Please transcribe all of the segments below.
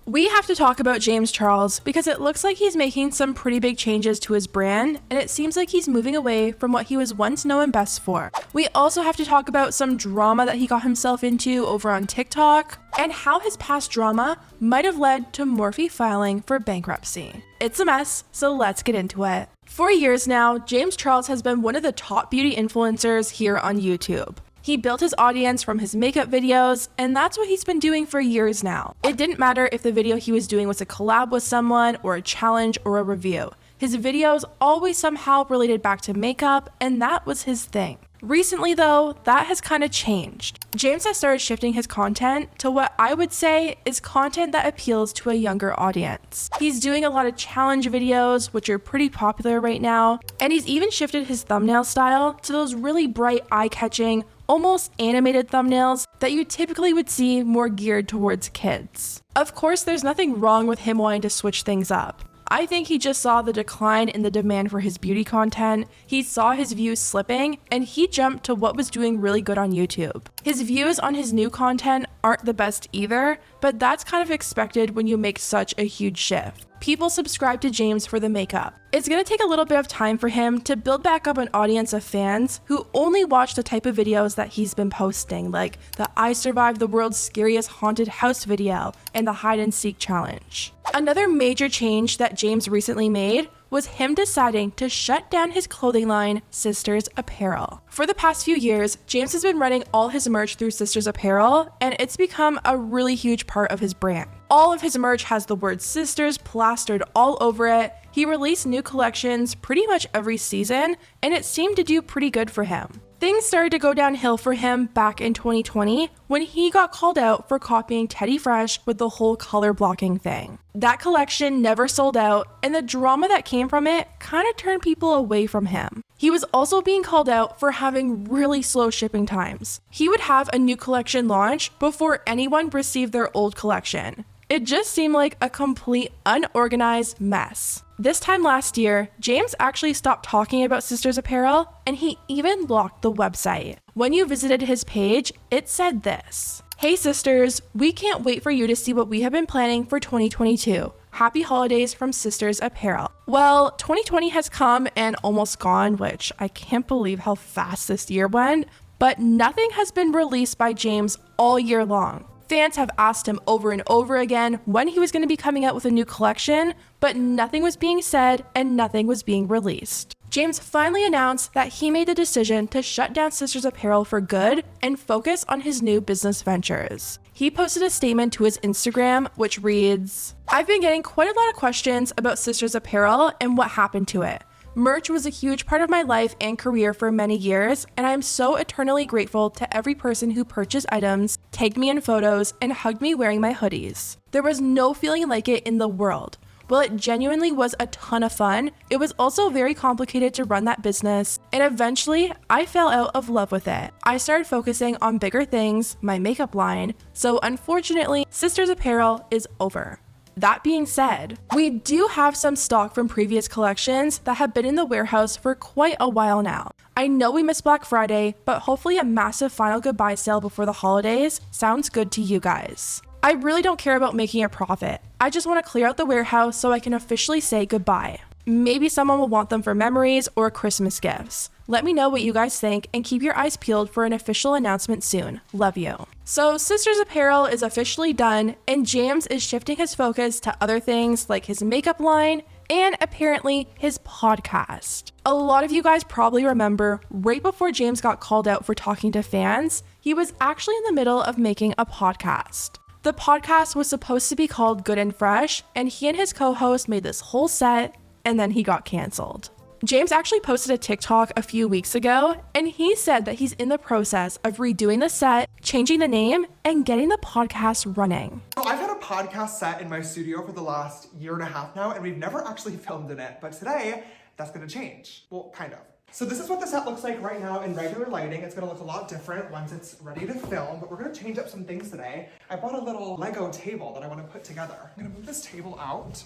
We have to talk about James Charles because it looks like he's making some pretty big changes to his brand, and it seems like he's moving away from what he was once known best for. We also have to talk about some drama that he got himself into over on TikTok, and how his past drama might have led to Morphe filing for bankruptcy. It's a mess, so let's get into it. For years now, James Charles has been one of the top beauty influencers here on YouTube. He built his audience from his makeup videos, and that's what he's been doing for years now. It didn't matter if the video he was doing was a collab with someone, or a challenge, or a review. His videos always somehow related back to makeup, and that was his thing. Recently though, that has kind of changed. James has started shifting his content to what I would say is content that appeals to a younger audience. He's doing a lot of challenge videos, which are pretty popular right now, and he's even shifted his thumbnail style to those really bright, eye-catching, almost animated thumbnails that you typically would see more geared towards kids. Of course, there's nothing wrong with him wanting to switch things up. I think he just saw the decline in the demand for his beauty content, he saw his views slipping, and he jumped to what was doing really good on YouTube. His views on his new content aren't the best either, but that's kind of expected when you make such a huge shift. People subscribe to James for the makeup. It's gonna take a little bit of time for him to build back up an audience of fans who only watch the type of videos that he's been posting, like the I Survived the World's Scariest Haunted House video and the Hide and Seek challenge. Another major change that James recently made was him deciding to shut down his clothing line, Sisters Apparel. For the past few years, James has been running all his merch through Sisters Apparel, and it's become a really huge part of his brand. All of his merch has the word Sisters plastered all over it. He released new collections pretty much every season, and it seemed to do pretty good for him. Things started to go downhill for him back in 2020 when he got called out for copying Teddy Fresh with the whole color blocking thing. That collection never sold out, and the drama that came from it kind of turned people away from him. He was also being called out for having really slow shipping times. He would have a new collection launch before anyone received their old collection. It just seemed like a complete unorganized mess. This time last year, James actually stopped talking about Sisters Apparel, and he even blocked the website. When you visited his page, it said this: "Hey sisters, we can't wait for you to see what we have been planning for 2022. Happy holidays from Sisters Apparel." Well, 2020 has come and almost gone, which I can't believe how fast this year went, but nothing has been released by James all year long. Fans have asked him over and over again when he was going to be coming out with a new collection, but nothing was being said and nothing was being released. James finally announced that he made the decision to shut down Sisters Apparel for good and focus on his new business ventures. He posted a statement to his Instagram, which reads, "I've been getting quite a lot of questions about Sisters Apparel and what happened to it. Merch was a huge part of my life and career for many years, and I am so eternally grateful to every person who purchased items, tagged me in photos, and hugged me wearing my hoodies. There was no feeling like it in the world. While it genuinely was a ton of fun, it was also very complicated to run that business, and eventually I fell out of love with it. I started focusing on bigger things, my makeup line, so unfortunately, Sisters Apparel is over." That being said, we do have some stock from previous collections that have been in the warehouse for quite a while now. I know we missed Black Friday, but hopefully a massive final goodbye sale before the holidays sounds good to you guys. I really don't care about making a profit. I just want to clear out the warehouse so I can officially say goodbye. Maybe someone will want them for memories or Christmas gifts. Let me know what you guys think and keep your eyes peeled for an official announcement soon. Love you. So Sisters Apparel is officially done, and James is shifting his focus to other things like his makeup line and apparently his podcast. A lot of you guys probably remember right before James got called out for talking to fans, he was actually in the middle of making a podcast. The podcast was supposed to be called Good and Fresh, and he and his co-host made this whole set, and then he got canceled. James actually posted a TikTok a few weeks ago, and he said that he's in the process of redoing the set, changing the name, and getting the podcast running. So I've had a podcast set in my studio for the last year and a half now, and we've never actually filmed in it, but today, that's gonna change. Well, kind of. So this is what the set looks like right now in regular lighting. It's gonna look a lot different once it's ready to film, but we're gonna change up some things today. I brought a little Lego table that I wanna put together. I'm gonna move this table out.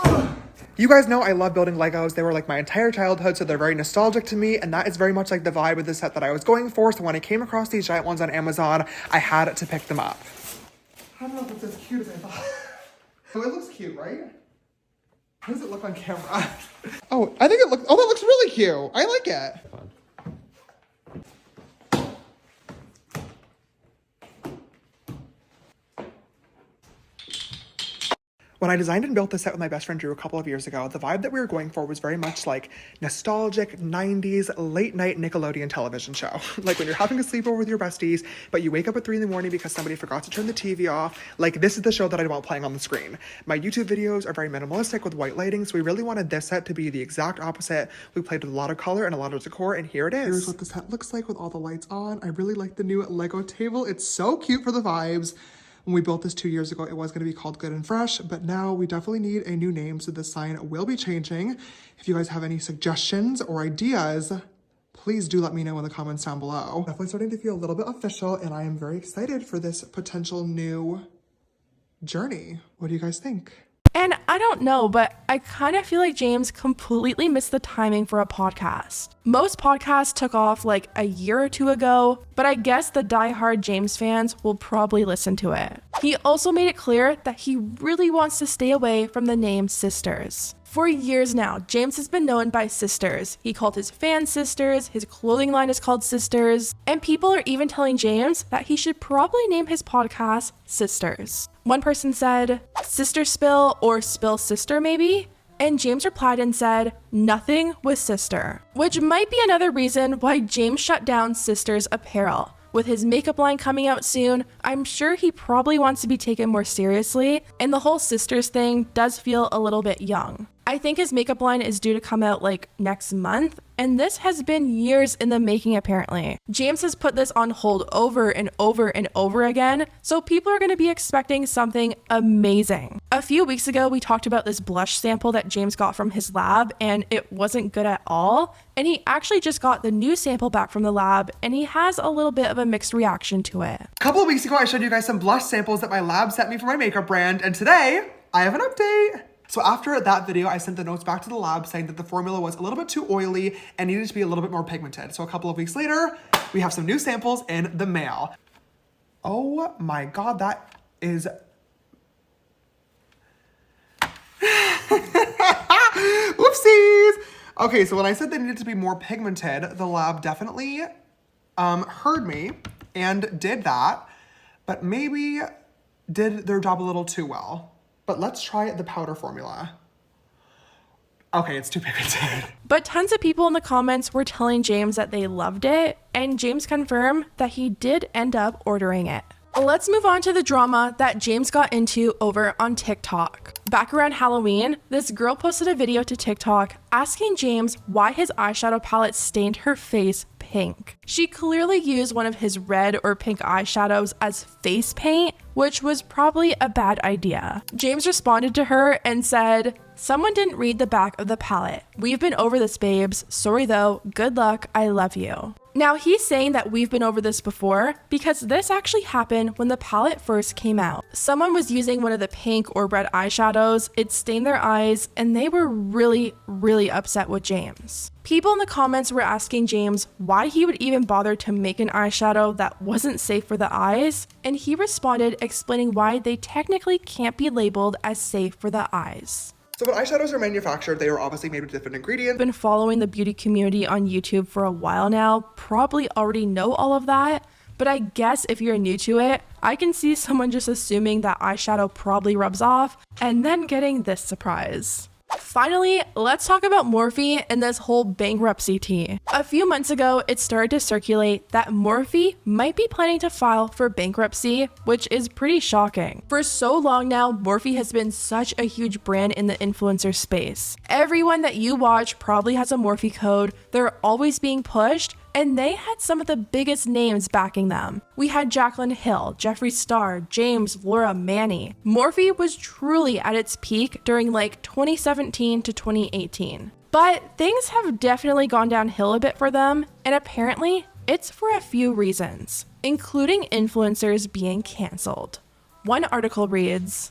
Ugh. You guys know I love building Legos. They were like my entire childhood, so they're very nostalgic to me, and that is very much like the vibe of the set that I was going for. So when I came across these giant ones on Amazon, I had to pick them up. I don't know if it's as cute as I thought. Oh, it looks cute, right? How does it look on camera? Oh, I think it looks, oh, that looks really cute. I like it. When I designed and built this set with my best friend Drew a couple of years ago, the vibe that we were going for was very much like nostalgic 90s late night Nickelodeon television show. Like when you're having a sleepover with your besties, but you wake up at 3 in the morning because somebody forgot to turn the TV off. Like this is the show that I want playing on the screen. My YouTube videos are very minimalistic with white lighting, so we really wanted this set to be the exact opposite. We played with a lot of color and a lot of decor, and here it is. Here's what the set looks like with all the lights on. I really like the new Lego table. It's so cute for the vibes. When we built this 2 years ago, it was going to be called Good and Fresh, but now we definitely need a new name, so the sign will be changing. If you guys have any suggestions or ideas, please do let me know in the comments down below. Definitely starting to feel a little bit official, and I am very excited for this potential new journey. What do you guys think? And I don't know, but I kind of feel like James completely missed the timing for a podcast. Most podcasts took off like a year or two ago, but I guess the diehard James fans will probably listen to it. He also made it clear that he really wants to stay away from the name Sisters. For years now, James has been known by Sisters. He called his fans Sisters, his clothing line is called Sisters, and people are even telling James that he should probably name his podcast Sisters. One person said, Sister Spill or Spill Sister maybe? And James replied and said, nothing with sister. Which might be another reason why James shut down Sisters Apparel. With his makeup line coming out soon, I'm sure he probably wants to be taken more seriously, and the whole Sisters thing does feel a little bit young. I think his makeup line is due to come out like next month, and this has been years in the making apparently. James has put this on hold over and over and over again, so people are going to be expecting something amazing. A few weeks ago, we talked about this blush sample that James got from his lab, and it wasn't good at all. And he actually just got the new sample back from the lab, and he has a little bit of a mixed reaction to it. A couple of weeks ago, I showed you guys some blush samples that my lab sent me for my makeup brand, and today, I have an update. So after that video, I sent the notes back to the lab saying that the formula was a little bit too oily and needed to be a little bit more pigmented. So a couple of weeks later, we have some new samples in the mail. Oh my God, that is... Whoopsies! Okay, so when I said they needed to be more pigmented, the lab definitely heard me and did that, but maybe did their job a little too well. But let's try the powder formula. Okay, it's too pigmented. But tons of people in the comments were telling James that they loved it, and James confirmed that he did end up ordering it. Let's move on to the drama that James got into over on TikTok. Back around Halloween, this girl posted a video to TikTok asking James why his eyeshadow palette stained her face pink. She clearly used one of his red or pink eyeshadows as face paint, which was probably a bad idea. James responded to her and said, "Someone didn't read the back of the palette. We've been over this, babes. Sorry though. Good luck. I love you." Now he's saying that we've been over this before because this actually happened when the palette first came out. Someone was using one of the pink or red eyeshadows, it stained their eyes, and they were really upset with James. People in the comments were asking James why he would even bother to make an eyeshadow that wasn't safe for the eyes, and he responded explaining why they technically can't be labeled as safe for the eyes. So when eyeshadows are manufactured, they are obviously made with different ingredients. Been following the beauty community on YouTube for a while now, probably already know all of that, but I guess if you're new to it, I can see someone just assuming that eyeshadow probably rubs off and then getting this surprise. Finally, let's talk about Morphe and this whole bankruptcy tea. A few months ago, it started to circulate that Morphe might be planning to file for bankruptcy, which is pretty shocking. For so long now, Morphe has been such a huge brand in the influencer space. Everyone that you watch probably has a Morphe code, they're always being pushed, and they had some of the biggest names backing them. We had Jaclyn Hill, Jeffree Star, James, Laura, Manny. Morphe was truly at its peak during like 2017 to 2018. But things have definitely gone downhill a bit for them, and apparently it's for a few reasons, including influencers being canceled. One article reads,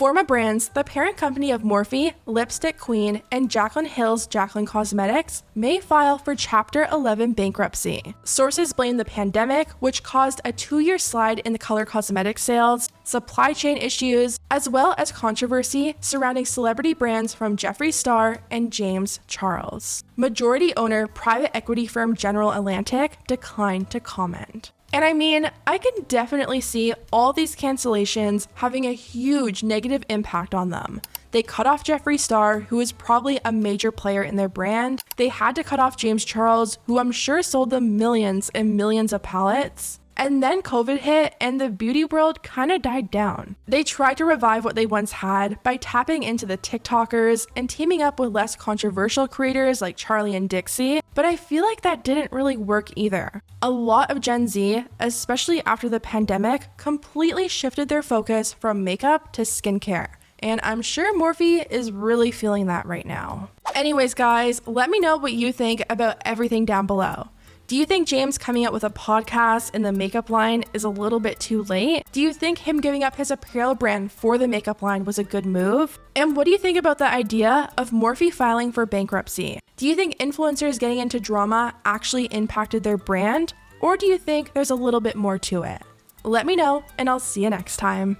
Forma Brands, the parent company of Morphe, Lipstick Queen, and Jaclyn Hill's Jaclyn Cosmetics, may file for Chapter 11 bankruptcy. Sources blame the pandemic, which caused a 2-year slide in the color cosmetic sales, supply chain issues, as well as controversy surrounding celebrity brands from Jeffree Star and James Charles. Majority owner private equity firm General Atlantic declined to comment. And I mean, I can definitely see all these cancellations having a huge negative impact on them. They cut off Jeffree Star, who is probably a major player in their brand. They had to cut off James Charles, who I'm sure sold them millions and millions of palettes. And then COVID hit and the beauty world kind of died down. They tried to revive what they once had by tapping into the TikTokers and teaming up with less controversial creators like Charlie and Dixie, but I feel like that didn't really work either. A lot of Gen Z, especially after the pandemic, completely shifted their focus from makeup to skincare. And I'm sure Morphe is really feeling that right now. Anyways, guys, let me know what you think about everything down below. Do you think James coming out with a podcast in the makeup line is a little bit too late? Do you think him giving up his apparel brand for the makeup line was a good move? And what do you think about the idea of Morphe filing for bankruptcy? Do you think influencers getting into drama actually impacted their brand? Or do you think there's a little bit more to it? Let me know, and I'll see you next time.